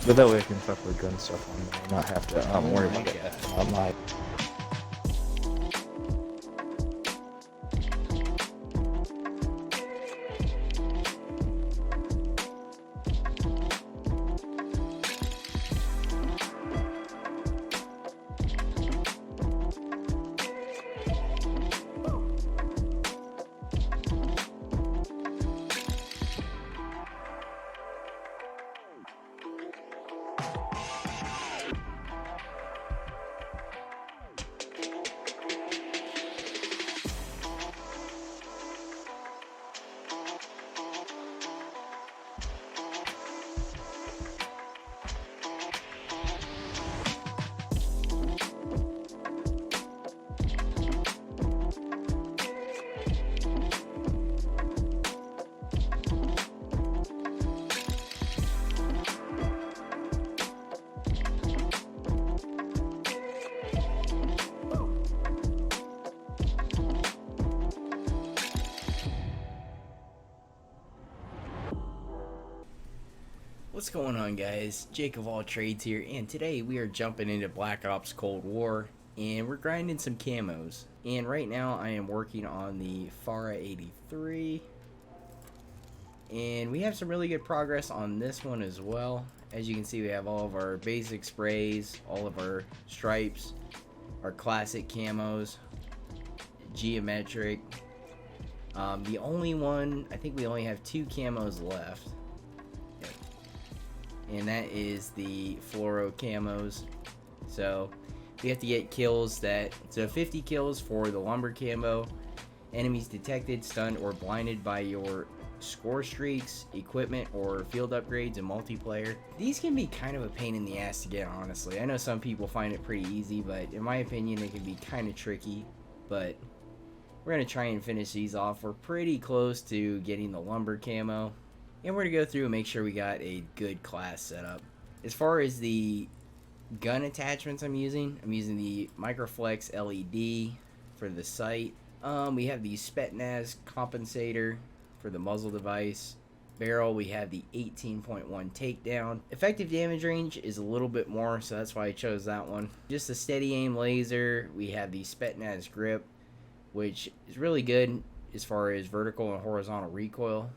But that way I can fuck with gun stuff on there and not have to worry about it on my. What's going on, guys? Jake of All Trades here, and today we are jumping into Black Ops Cold War, and we're grinding some camos. And right now I am working on the FARA 83, and we have some really good progress on this one as well. As you can see, we have all of our basic sprays, all of our stripes, our classic camos, geometric. The only one, I think we only have 2 camos left, and that is the Flora Camos. So we have to get kills so 50 kills for the lumber camo, enemies detected, stunned, or blinded by your score streaks, equipment, or field upgrades in multiplayer. These can be kind of a pain in the ass to get, honestly. I know some people find it pretty easy, but in my opinion it can be kind of tricky. But we're going to try and finish these off. We're pretty close to getting the lumber camo, and we're going to go through and make sure we got a good class set up. As far as the gun attachments I'm using the Microflex LED for the sight. We have the Spetsnaz compensator for the muzzle device. Barrel, we have the 18.1 takedown. Effective damage range is a little bit more, so that's why I chose that one. Just a steady aim laser. We have the Spetsnaz grip, which is really good as far as vertical and horizontal recoil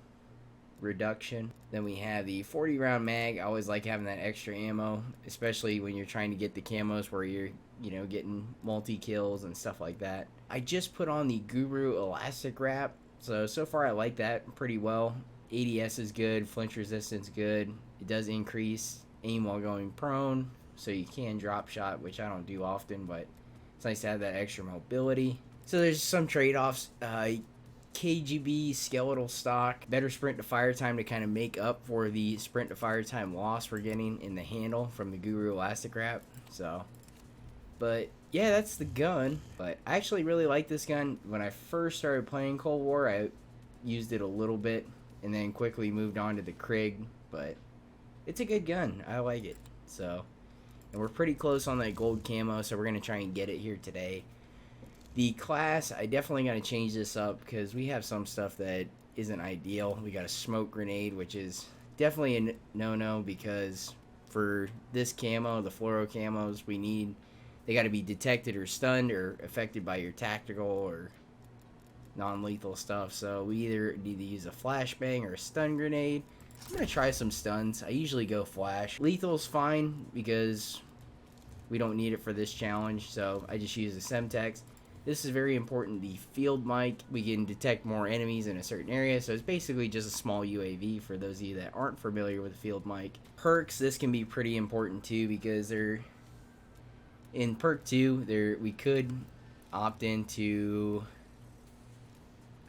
reduction. Then we have the 40 round mag. I always like having that extra ammo, especially when you're trying to get the camos where you're getting multi kills and stuff like that. I just put on the Guru elastic wrap, so far I like that pretty well. ADS is good, flinch resistance good. It does increase aim while going prone, so you can drop shot, which I don't do often, but it's nice to have that extra mobility. So there's some trade-offs. KGB skeletal stock, better sprint to fire time to kind of make up for the sprint to fire time loss we're getting in the handle from the Guru elastic wrap. So, but yeah, that's the gun. But I actually really like this gun. When I first started playing Cold War, I used it a little bit and then quickly moved on to the Krieg. But it's a good gun. I like it. So, and we're pretty close on that gold camo, so we're gonna try and get it here today. The class, I definitely got to change this up because we have some stuff that isn't ideal. We got a smoke grenade, which is definitely a no-no, because for this camo, the fluoro camos, they got to be detected or stunned or affected by your tactical or non-lethal stuff. So we either need to use a flashbang or a stun grenade. I'm going to try some stuns. I usually go flash. Lethal's fine because we don't need it for this challenge, so I just use the Semtex. This is very important, the field mic. We can detect more enemies in a certain area, so it's basically just a small UAV for those of you that aren't familiar with the field mic. Perks, this can be pretty important too, because in perk 2, we could opt into,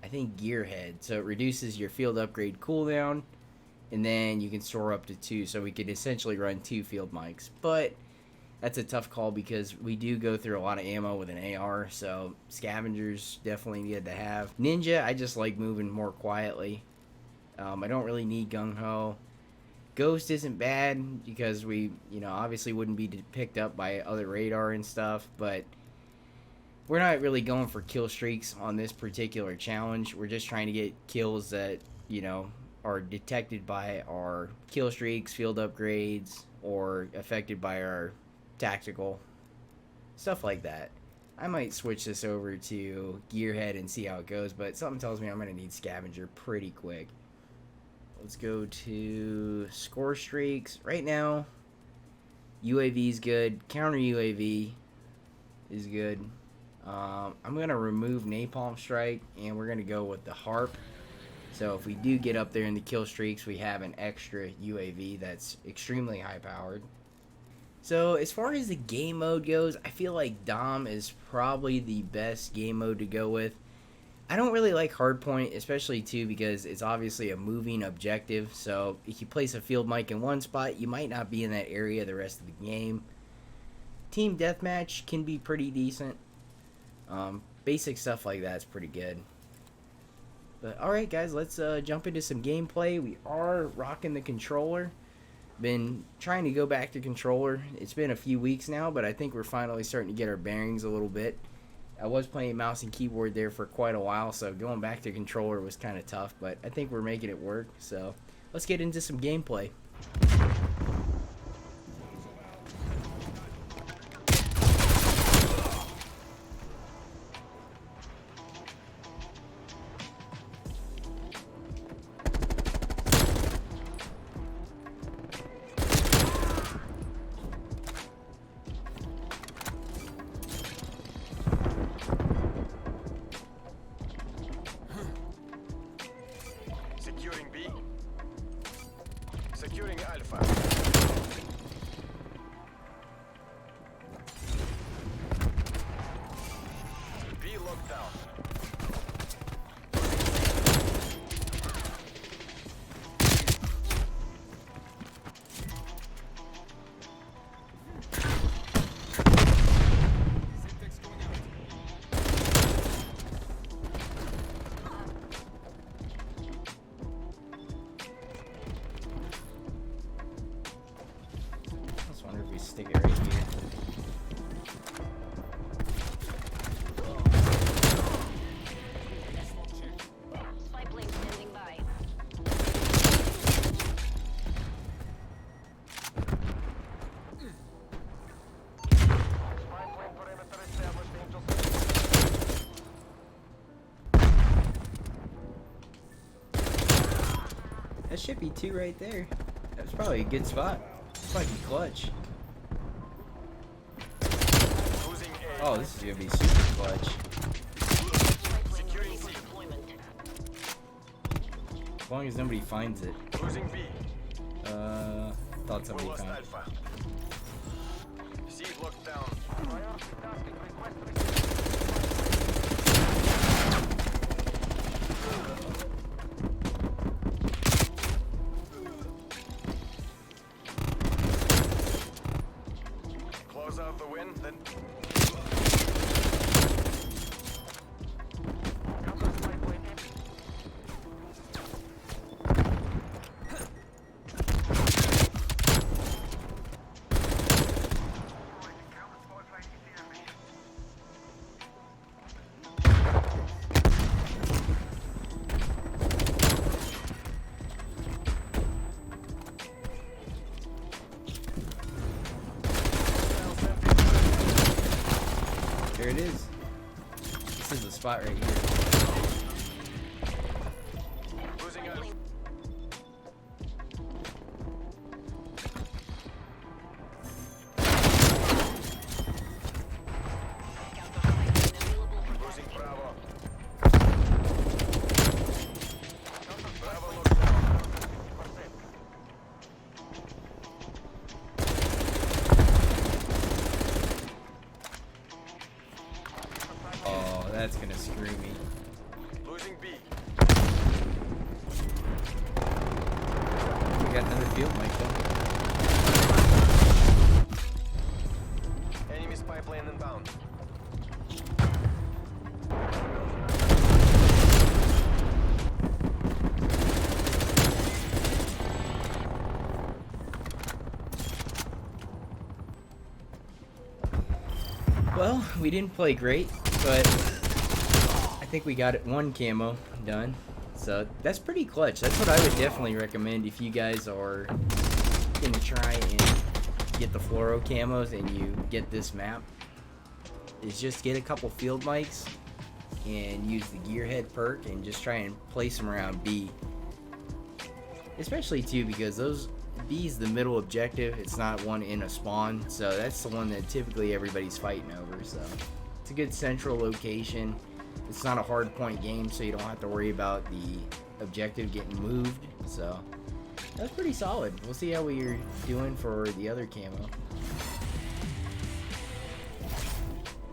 I think, Gearhead. So it reduces your field upgrade cooldown, and then you can store up to 2, so we could essentially run 2 field mics. But that's a tough call because we do go through a lot of ammo with an AR, so scavengers definitely needed to have. Ninja, I just like moving more quietly. I don't really need gung-ho. Ghost isn't bad because we, obviously wouldn't be picked up by other radar and stuff, but we're not really going for kill streaks on this particular challenge. We're just trying to get kills that, you know, are detected by our kill streaks, field upgrades, or affected by our tactical, stuff like that. I might switch this over to Gearhead and see how it goes, but something tells me I'm going to need Scavenger pretty quick. Let's go to score streaks. Right now, UAV is good. Counter UAV is good. I'm going to remove Napalm Strike, and we're going to go with the Harp. So if we do get up there in the kill streaks, we have an extra UAV that's extremely high powered. So as far as the game mode goes, I feel like Dom is probably the best game mode to go with. I don't really like Hardpoint, especially too because it's obviously a moving objective. So if you place a field mic in one spot, you might not be in that area the rest of the game. Team Deathmatch can be pretty decent. Basic stuff like that's pretty good. But alright guys, let's jump into some gameplay. We are rocking the controller. Been trying to go back to controller. It's been a few weeks now, but I think we're finally starting to get our bearings a little bit. I was playing mouse and keyboard there for quite a while, so going back to controller was kind of tough, but I think we're making it work. So let's get into some gameplay. Securing B. Securing Alpha. B locked down. I wonder if we stick it right here. Spy plane standing by. Spy plane perimeter established. Angels. That should be two right there. That's probably a good spot. Fucking clutch. Losing A. Oh, this is gonna be super clutch. Spy plane Securing ready for C. deployment. As long as nobody finds it. Losing B. Thought We somebody lost found it. Alpha. C locked down. Close out the win, then. There it is. This is the spot right here. Losing Alpha. Losing Bravo. Bravo locked down. Oh, that's gonna screw me. Losing B. We got another field mic though. Enemy spy plane inbound. Well, we didn't play great. But I think we got it one camo done. So that's pretty clutch. That's what I would definitely recommend if you guys are gonna try and get the fluoro camos and you get this map. Is just get a couple field mics and use the gearhead perk and just try and place them around B. Especially too because B is the middle objective. It's not one in a spawn, so that's the one that typically everybody's fighting over. So it's a good central location. It's not a hard point game, so you don't have to worry about the objective getting moved. So that's pretty solid. We'll see how we're doing for the other camo.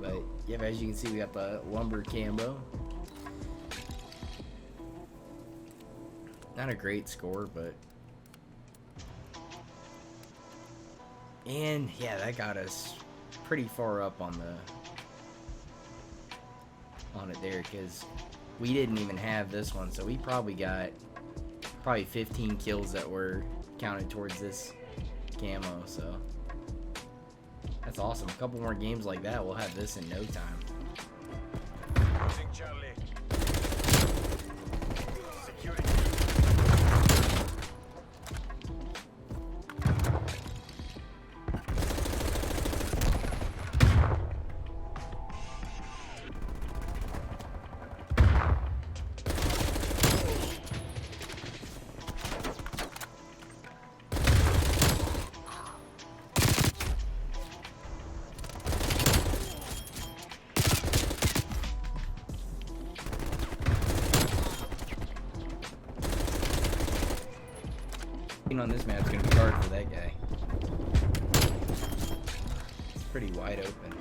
But yeah, as you can see, we got the lumber camo. Not a great score, but and yeah, that got us pretty far up on it there, because we didn't even have this one, so we probably got 15 kills that were counted towards this camo. So that's awesome. A couple more games like that, we'll have this in no time. Losing Charlie. Securing. On this map, it's gonna be hard for that guy. It's pretty wide open.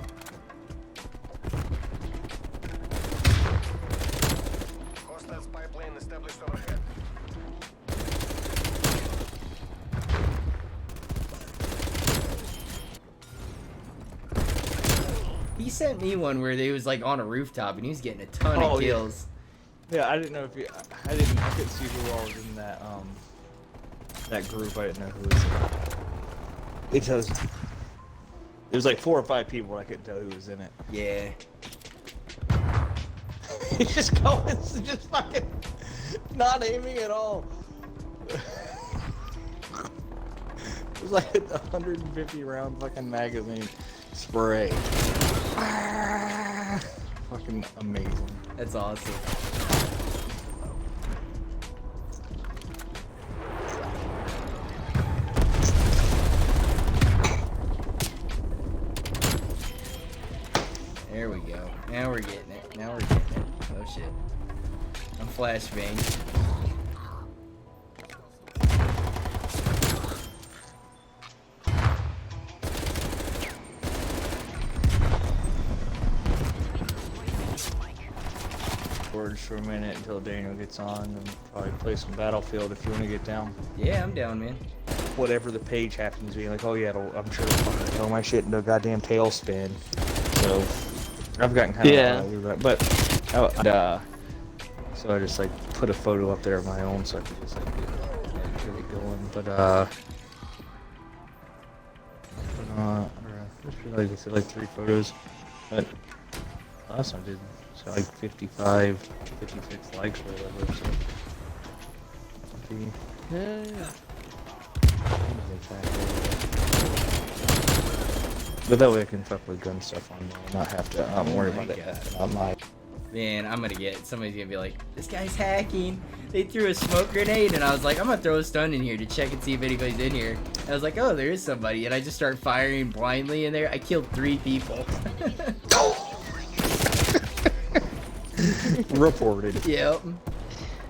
Hostile spy plane established overhead. He sent me one where they was like on a rooftop and he was getting a ton of kills. Yeah, I didn't know if you. I couldn't see who all was in that group. I didn't know who was in it. Because there's like 4 or 5 people. I couldn't tell who was in it. Yeah. He's just going, just fucking not aiming at all. It was like a 150 round fucking magazine spray. Fucking amazing. That's awesome. There we go. Now we're getting it. Now we're getting it. Oh shit. I'm flashbang. For a minute until Daniel gets on, and probably play some Battlefield if you want to get down. Yeah, I'm down, man. Whatever the page happens to be, like, oh yeah, I'm sure it'll fucking throw my shit into a goddamn tailspin. So I've gotten kind of but so I just like put a photo up there of my own, so I could just like get it going. But like I said, like 3 photos. But last time I did. So like 55, 56 likes or whatever, so... Yeah. But that way I can fuck with gun stuff on there and not have to worry about it on my... Man, somebody's gonna be like, this guy's hacking. They threw a smoke grenade, and I was like, I'm gonna throw a stun in here to check and see if anybody's in here. And I was like, oh, there is somebody, and I just start firing blindly in there. I killed 3 people. Reported. Yep.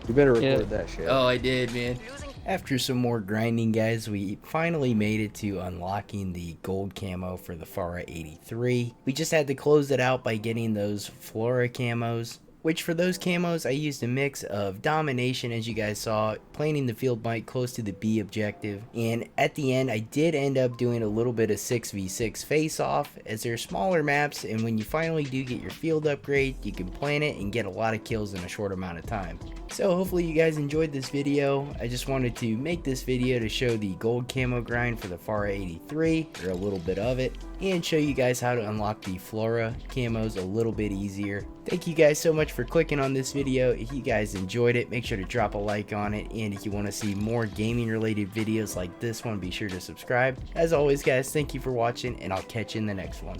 You better record that shit. Oh, I did, man. After some more grinding, guys, we finally made it to unlocking the gold camo for the FARA 83. We just had to close it out by getting those Flora camos, which for those camos, I used a mix of domination, as you guys saw, planting the field mic close to the B objective, and at the end, I did end up doing a little bit of 6v6 face-off, as they're smaller maps, and when you finally do get your field upgrade, you can plant it and get a lot of kills in a short amount of time. So hopefully you guys enjoyed this video. I just wanted to make this video to show the gold camo grind for the FARA 83, or a little bit of it, and show you guys how to unlock the Flora camos a little bit easier. Thank you guys so much for clicking on this video. If you guys enjoyed it, make sure to drop a like on it, and if you want to see more gaming related videos like this one, be sure to subscribe. As always guys, thank you for watching, and I'll catch you in the next one.